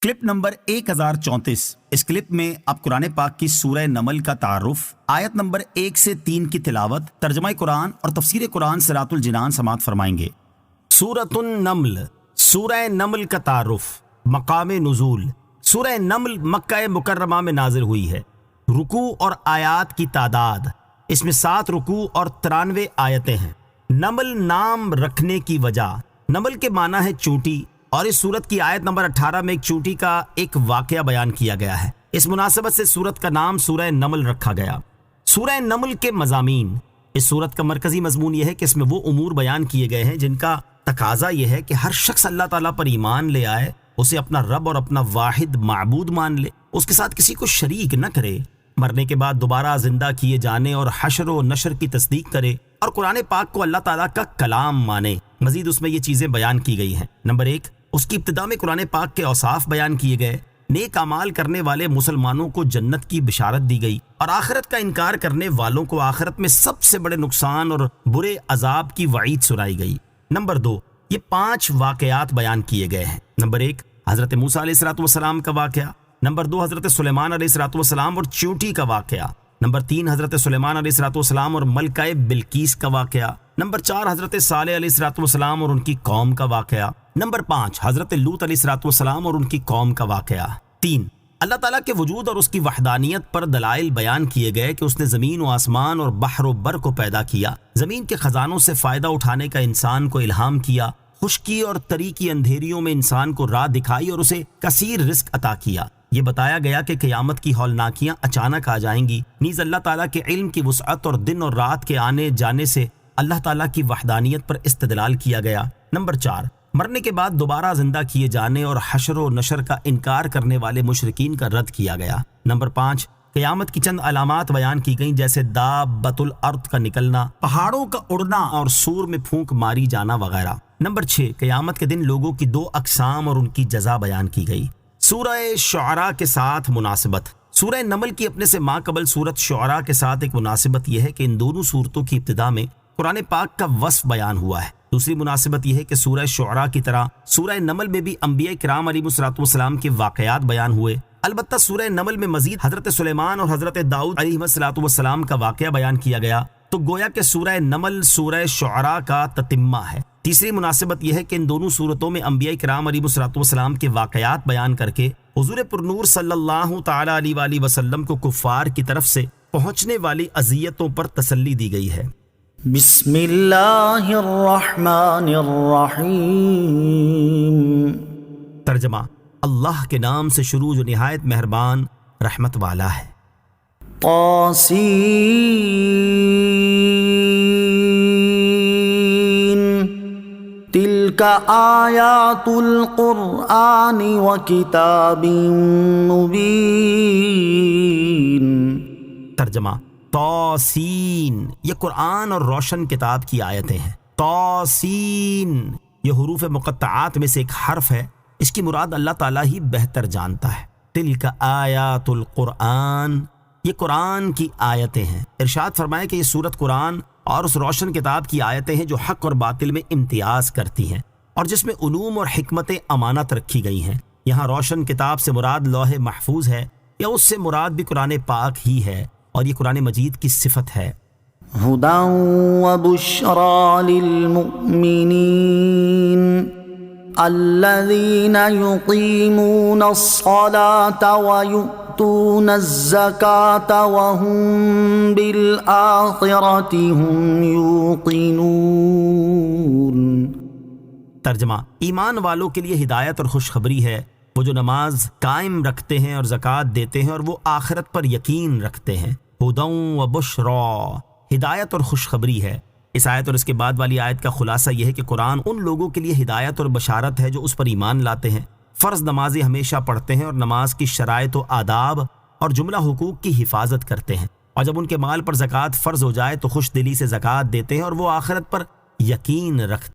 Clip number 1034۔ اس clip میں آپ قرآن پاک کی سورہ نمل کا تعارف، آیت نمبر 1 سے 3 کی تلاوت، ترجمہ قرآن اور تفسیر قرآن صراط الجنان سماعت فرمائیں گے۔ سورۃ النمل، سورہ نمل کا تعارف، مقام نزول۔ سورہ نمل مکہ مکرمہ میں نازل ہوئی ہے۔ رکوع اور آیات کی تعداد، اس میں 7 رکوع اور 93 آیتیں ہیں۔ نمل نام رکھنے کی وجہ، نمل کے معنی ہے چونٹی، اور اس سورت کی آیت نمبر 18 میں ایک چونٹی کا ایک واقعہ بیان کیا گیا ہے۔ اس مناسبت سے سورت کا نام سورہ نمل رکھا گیا۔ سورہ نمل کے مضامین، اس سورت کا مرکزی مضمون یہ ہے کہ اس میں وہ امور بیان کیے گئے ہیں جن کا تقاضا یہ ہے کہ ہر شخص اللہ تعالیٰ پر ایمان لے آئے، اسے اپنا رب اور اپنا واحد معبود مان لے، اس کے ساتھ کسی کو شریک نہ کرے، مرنے کے بعد دوبارہ زندہ کیے جانے اور حشر و نشر کی تصدیق کرے، اور قرآن پاک کو اللہ تعالیٰ کا کلام مانے۔ مزید اس میں یہ چیزیں بیان کی گئی ہیں۔ نمبر 1، اس کی ابتدا میں قرآن پاک کے اوصاف بیان کیے گئے۔ نیک اعمال کرنے والے مسلمانوں کو جنت کی بشارت دی گئی، اور آخرت کا انکار کرنے والوں کو آخرت میں سب سے بڑے نقصان اور برے عذاب کی وعید سنائی گئی۔ نمبر 2، یہ 5 واقعات بیان کیے گئے ہیں۔ نمبر 1، حضرت موسیٰ علیہ السلام کا واقعہ۔ نمبر 2، حضرت سلیمان علیہ السلام اور چونٹی کا واقعہ۔ نمبر 3، حضرت سلیمان علیہ السلام اور ملکہ بلقیس کا واقعہ۔ نمبر 4، حضرت صالح علیہ السلام اور ان کی قوم کا واقعہ۔ نمبر 5، حضرت لوط علیہ السلام اور ان کی قوم کا واقعہ۔ 3، اللہ تعالیٰ کے وجود اور اس کی وحدانیت پر دلائل بیان کیے گئے کہ اس نے زمین و آسمان اور بحر و بر کو پیدا کیا، زمین کے خزانوں سے فائدہ اٹھانے کا انسان کو الہام کیا، خشکی اور تری کی اندھیریوں میں انسان کو راہ دکھائی اور اسے کثیر رزق عطا کیا۔ یہ بتایا گیا کہ قیامت کی ہولناکیاں اچانک آ جائیں گی۔ نیز اللہ تعالیٰ کے علم کی وسعت اور دن اور رات کے آنے جانے سے اللہ تعالیٰ کی وحدانیت پر استدلال کیا گیا۔ نمبر 4، مرنے کے بعد دوبارہ زندہ کیے جانے اور حشر و نشر کا انکار کرنے والے مشرکین کا رد کیا گیا۔ نمبر 5، قیامت کی چند علامات بیان کی گئیں، جیسے دابۃ الارض کا نکلنا، پہاڑوں کا اڑنا اور سور میں پھونک ماری جانا وغیرہ۔ نمبر 6، قیامت کے دن لوگوں کی 2 اقسام اور ان کی جزا بیان کی گئی۔ سورہ شعراء کے ساتھ مناسبت، سورہ نمل کی اپنے سے ماقبل سورت شعراء کے ساتھ ایک مناسبت یہ ہے کہ ان دونوں سورتوں کی ابتدا میں قرآن پاک کا وصف بیان ہوا ہے۔ دوسری مناسبت یہ ہے کہ سورہ شعراء کی طرح سورہ نمل میں بھی انبیاء کرام علیہ السلام کے واقعات بیان ہوئے۔ البتہ سورہ نمل میں مزید حضرت سلیمان اور حضرت داؤد علیہ السلام کا واقعہ بیان کیا گیا، تو گویا کہ سورہ نمل سورہ شعراء کا تتمہ ہے۔ تیسری مناسبت یہ ہے کہ ان دونوں صورتوں میں انبیاء کرام علیہ السلام کے واقعات بیان کر کے حضور پرنور صلی اللہ تعالی علیہ وآلہ وسلم کو کفار کی طرف سے پہنچنے والی اذیتوں پر تسلی دی گئی ہے۔ بسم اللہ الرحمن الرحیم۔ ترجمہ، اللہ کے نام سے شروع جو نہایت مہربان رحمت والا ہے۔ طاسین، تلک آیات القرآن وکتاب مبین۔ ترجمہ، طاسین، یہ قرآن اور روشن کتاب کی آیتیں ہیں۔ طاسین، یہ حروف مقطعات میں سے ایک حرف ہے، اس کی مراد اللہ تعالیٰ ہی بہتر جانتا ہے۔ تلک آیات القرآن، یہ قرآن کی آیتیں ہیں۔ ارشاد فرمائے کہ یہ سورت قرآن اور اس روشن کتاب کی آیتیں ہیں جو حق اور باطل میں امتیاز کرتی ہیں، اور جس میں علوم اور حکمتیں امانت رکھی گئی ہیں۔ یہاں روشن کتاب سے مراد لوح محفوظ ہے، یا اس سے مراد بھی قرآن پاک ہی ہے، اور یہ قرآن مجید کی صفت ہے۔ ہدی وبشری للمؤمنین الذین یقیمون الصلاة ویؤتون الزکاة وهم بالآخرة هم یوقنون۔ ترجمہ، ایمان والوں کے لیے ہدایت اور خوشخبری ہے، وہ جو نماز قائم رکھتے ہیں اور زکوٰۃ دیتے ہیں، اور وہ آخرت پر یقین رکھتے ہیں۔ ہدی و بشری، ہدایت اور خوشخبری ہے۔ اس آیت اور اس کے بعد والی آیت کا خلاصہ یہ ہے کہ قرآن ان لوگوں کے لیے ہدایت اور بشارت ہے جو اس پر ایمان لاتے ہیں، فرض نمازیں ہمیشہ پڑھتے ہیں، اور نماز کی شرائط و آداب اور جملہ حقوق کی حفاظت کرتے ہیں، اور جب ان کے مال پر زکوٰۃ فرض ہو جائے تو خوش دلی سے زکوٰۃ دیتے ہیں، اور وہ آخرت پر یقین رکھتے ہیں۔